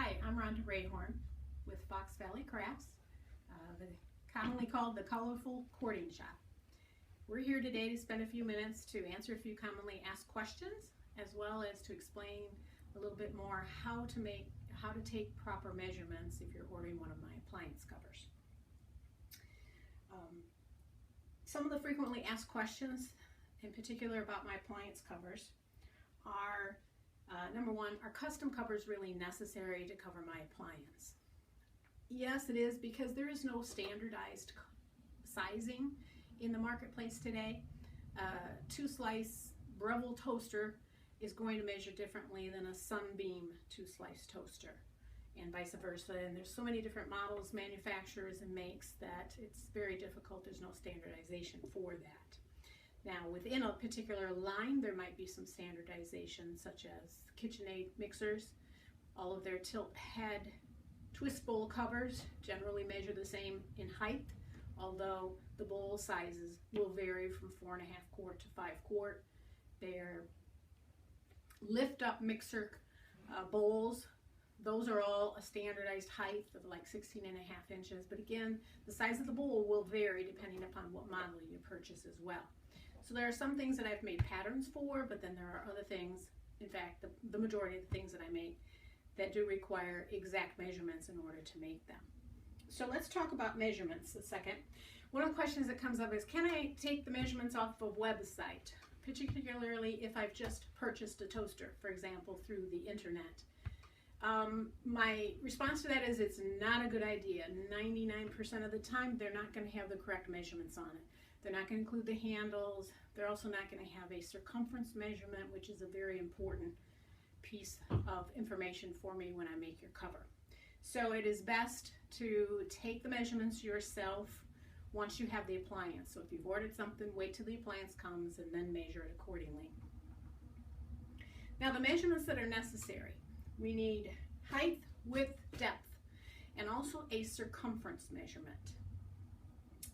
Hi, I'm Rhonda Rayhorn with Fox Valley Crafts, commonly called the Colorful Courting Shop. We're here today to spend a few minutes to answer a few commonly asked questions, as well as to explain a little bit more how to take proper measurements if you're ordering one of my appliance covers. Some of the frequently asked questions, in particular about my appliance covers, are number one, are custom covers really necessary to cover my appliance? Yes, it is, because there is no standardized sizing in the marketplace today. Two-slice Breville toaster is going to measure differently than a Sunbeam two-slice toaster, and vice versa. And there's so many different models, manufacturers, and makes that it's very difficult. There's no standardization for that. Now, within a particular line, there might be some standardization, such as KitchenAid mixers. All of their tilt head twist bowl covers generally measure the same in height, although the bowl sizes will vary from 4.5 quart to 5 quart. Their lift-up mixer bowls, those are all a standardized height of like 16.5 inches. But again, the size of the bowl will vary depending upon what model you purchase as well. So there are some things that I've made patterns for, but then there are other things, in fact, the majority of the things that I make, that do require exact measurements in order to make them. So let's talk about measurements a second. One of the questions that comes up is, can I take the measurements off of a website, particularly if I've just purchased a toaster, for example, through the internet? My response to that is it's not a good idea. 99% of the time, they're not going to have the correct measurements on it. They're not going to include the handles. They're also not going to have a circumference measurement, which is a very important piece of information for me when I make your cover. So it is best to take the measurements yourself once you have the appliance. So if you've ordered something, wait till the appliance comes and then measure it accordingly. Now, the measurements that are necessary, we need height, width, depth, and also a circumference measurement.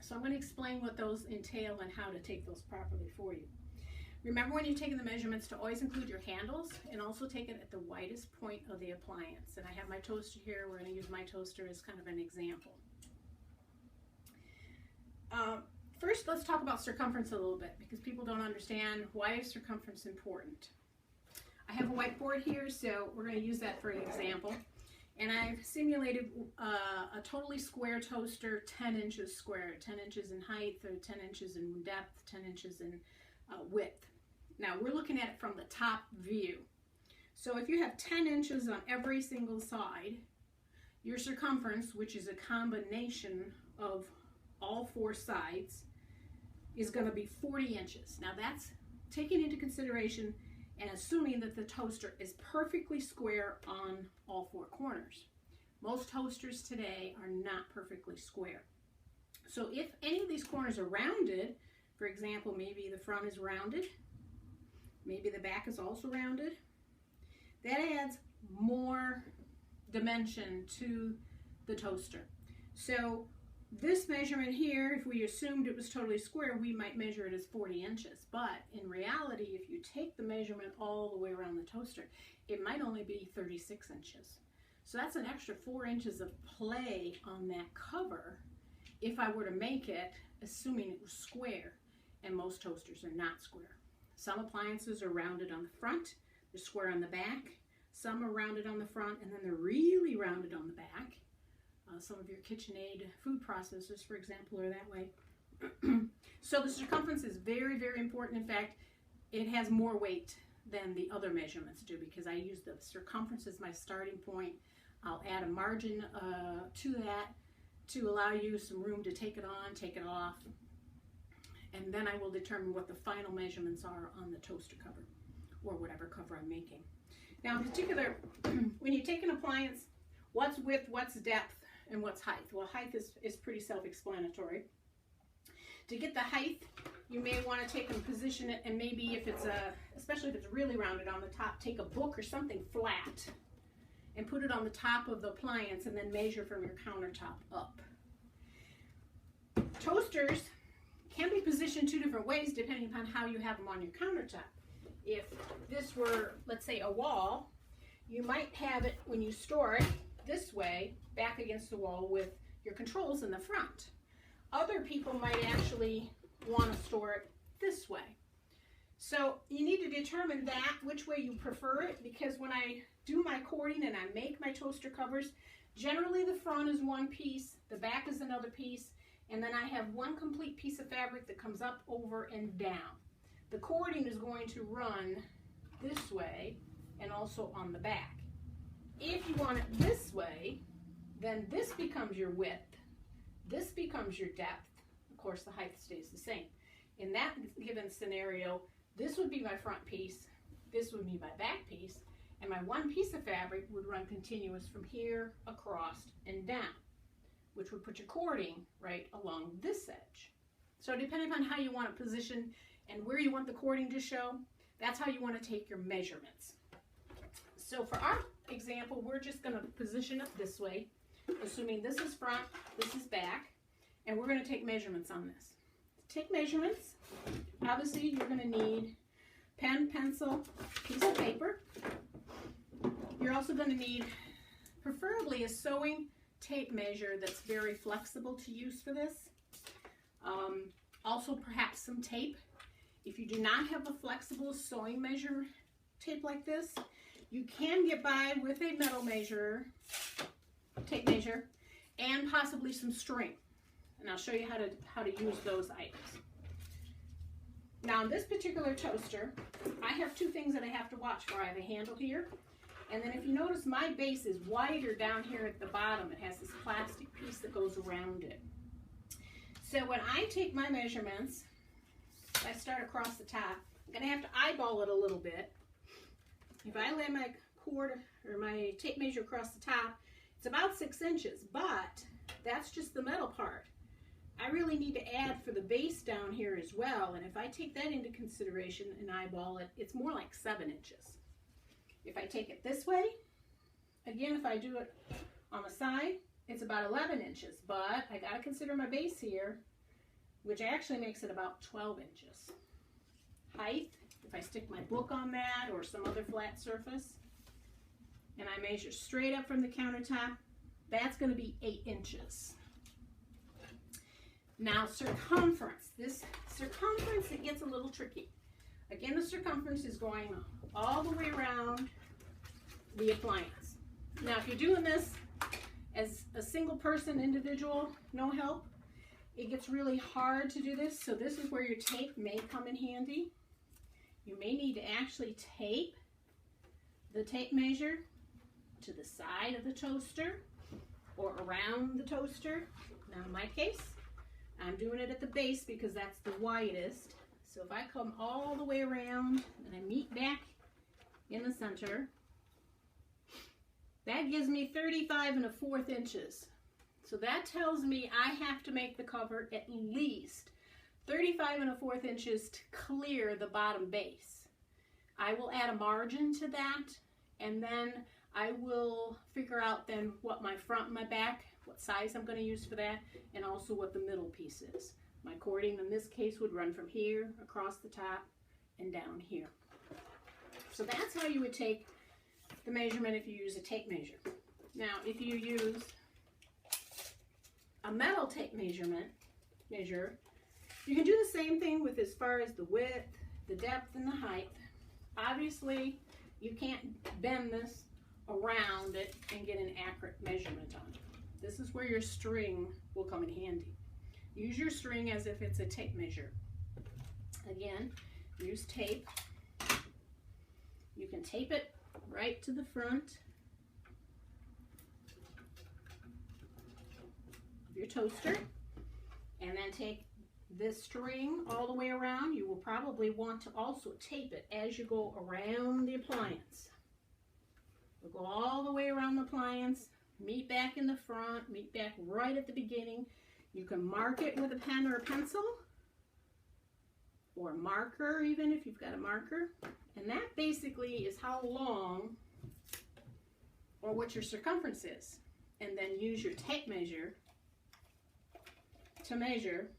So I'm going to explain what those entail and how to take those properly for you. Remember, when you're taking the measurements, to always include your handles and also take it at the widest point of the appliance. And I have my toaster here. We're going to use my toaster as kind of an example. First, let's talk about circumference a little bit, because people don't understand why is circumference important. I have a whiteboard here, so we're going to use that for an example. And I've simulated a totally square toaster, 10 inches square, 10 inches in height, or 10 inches in depth, 10 inches in width. Now, we're looking at it from the top view. So if you have 10 inches on every single side, your circumference, which is a combination of all 4 sides, is going to be 40 inches. Now, that's taking into consideration and assuming that the toaster is perfectly square on all 4 corners. Most toasters today are not perfectly square. So if any of these corners are rounded, for example, maybe the front is rounded, maybe the back is also rounded, that adds more dimension to the toaster. So this measurement here, if we assumed it was totally square, we might measure it as 40 inches. But in reality, if you take the measurement all the way around the toaster, it might only be 36 inches. So that's an extra 4 inches of play on that cover if I were to make it assuming it was square, and most toasters are not square. Some appliances are rounded on the front, they're square on the back. Some are rounded on the front, and then they're really rounded on the back. Some of your KitchenAid food processors, for example, are that way. So the circumference is very, very important. In fact, it has more weight than the other measurements do, because I use the circumference as my starting point. I'll add a margin to that to allow you some room to take it on, take it off, and then I will determine what the final measurements are on the toaster cover or whatever cover I'm making. Now, in particular, when you take an appliance, what's width, what's depth, and what's height? Well, height is pretty self-explanatory. To get the height, you may want to take and position it, and maybe if it's especially if it's really rounded on the top, take a book or something flat and put it on the top of the appliance and then measure from your countertop up. Toasters can be positioned 2 different ways depending upon how you have them on your countertop. If this were, let's say, a wall, you might have it when you store it this way, back against the wall with your controls in the front. Other people might actually want to store it this way. So you need to determine that, which way you prefer it, because when I do my cording and I make my toaster covers, generally the front is one piece, the back is another piece, and then I have one complete piece of fabric that comes up, over, and down. The cording is going to run this way and also on the back. If you want it this way, then this becomes your width, this becomes your depth. Of course, the height stays the same. In that given scenario, this would be my front piece, this would be my back piece, and my one piece of fabric would run continuous from here across and down, which would put your cording right along this edge. So depending on how you want it positioned and where you want the cording to show, that's how you want to take your measurements. So for our example, we're just going to position it this way, assuming this is front, this is back, and we're going to take measurements on this. To take measurements, obviously you're going to need pen, pencil, piece of paper. You're also going to need preferably a sewing tape measure that's very flexible to use for this. Also perhaps some tape. If you do not have a flexible sewing measure tape like this, you can get by with a metal measure, tape measure, and possibly some string. And I'll show you how to use those items. Now in this particular toaster, I have two things that I have to watch for. I have a handle here, and then if you notice, my base is wider down here at the bottom. It has this plastic piece that goes around it. So when I take my measurements, I start across the top. I'm going to have to eyeball it a little bit. If I lay my cord or my tape measure across the top, it's about 6 inches, but that's just the metal part. I really need to add for the base down here as well, and if I take that into consideration and eyeball it, it's more like 7 inches. If I take it this way, again, if I do it on the side, it's about 11 inches, but I got to consider my base here, which actually makes it about 12 inches. Height, if I stick my book on that or some other flat surface, and I measure straight up from the countertop, that's going to be 8 inches. Now circumference. This circumference, it gets a little tricky. Again, the circumference is going all the way around the appliance. Now if you're doing this as a single person, individual, no help, it gets really hard to do this. So this is where your tape may come in handy. You may need to actually tape the tape measure to the side of the toaster or around the toaster. Now in my case, I'm doing it at the base because that's the widest. So if I come all the way around and I meet back in the center, that gives me 35 1/4 inches. So that tells me I have to make the cover at least 35 1/4 inches to clear the bottom base. I will add a margin to that, and then I will figure out then what my front and my back, what size I'm going to use for that, and also what the middle piece is. My cording in this case would run from here across the top and down here. So that's how you would take the measurement if you use a tape measure. Now if you use a metal tape measure, you can do the same thing with as far as the width, the depth, and the height. Obviously you can't bend this around it and get an accurate measurement on it. This is where your string will come in handy. Use your string as if it's a tape measure. Again, use tape. You can tape it right to the front of your toaster, and then take this string all the way around. You will probably want to also tape it as you go around the appliance. You'll go all the way around the appliance, meet back in the front, meet back right at the beginning. You can mark it with a pen or a pencil, or a marker even if you've got a marker. And that basically is how long or what your circumference is. And then use your tape measure to measure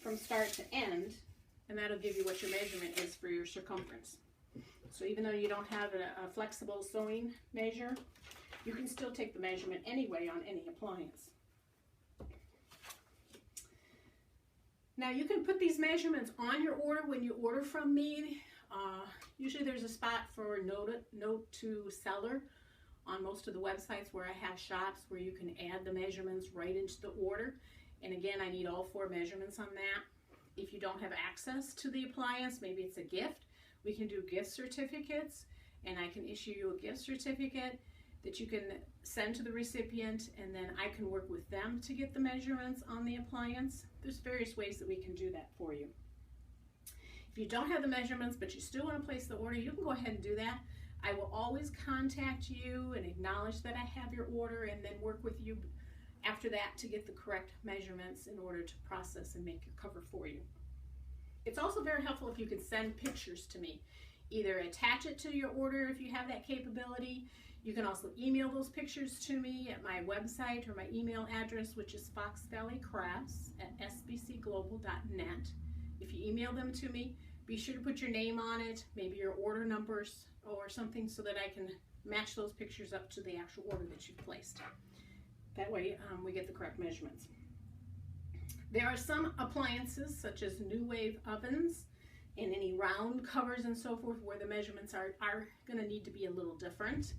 from start to end, and that'll give you what your measurement is for your circumference. So even though you don't have a flexible sewing measure, you can still take the measurement anyway on any appliance. Now you can put these measurements on your order when you order from me. Usually there's a spot for note to seller on most of the websites where I have shops where you can add the measurements right into the order. And again, I need all 4 measurements on that. If you don't have access to the appliance, maybe it's a gift, we can do gift certificates, and I can issue you a gift certificate that you can send to the recipient, and then I can work with them to get the measurements on the appliance. There's various ways that we can do that for you. If you don't have the measurements but you still want to place the order, you can go ahead and do that. I will always contact you and acknowledge that I have your order, and then work with you after that to get the correct measurements in order to process and make your cover for you. It's also very helpful if you can send pictures to me. Either attach it to your order if you have that capability. You can also email those pictures to me at my website or my email address, which is foxvalleycrafts@sbcglobal.net. If you email them to me, be sure to put your name on it, maybe your order numbers or something, so that I can match those pictures up to the actual order that you've placed. That way we get the correct measurements. There are some appliances such as new wave ovens and any round covers and so forth where the measurements are going to need to be a little different.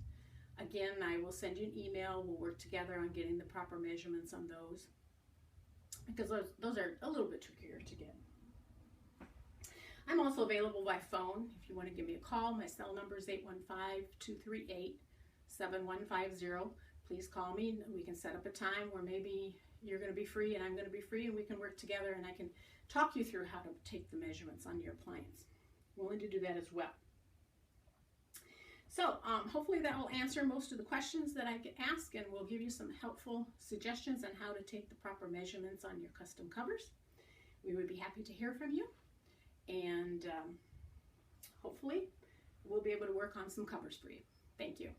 Again, I will send you an email. We'll work together on getting the proper measurements on those, because those are a little bit trickier to get. I'm also available by phone if you want to give me a call. My cell number is 815-238-7150. Please call me and we can set up a time where maybe you're going to be free and I'm going to be free, and we can work together and I can talk you through how to take the measurements on your appliance. I'm willing to do that as well. So hopefully that will answer most of the questions that I get asked, and will give you some helpful suggestions on how to take the proper measurements on your custom covers. We would be happy to hear from you, and hopefully we'll be able to work on some covers for you. Thank you.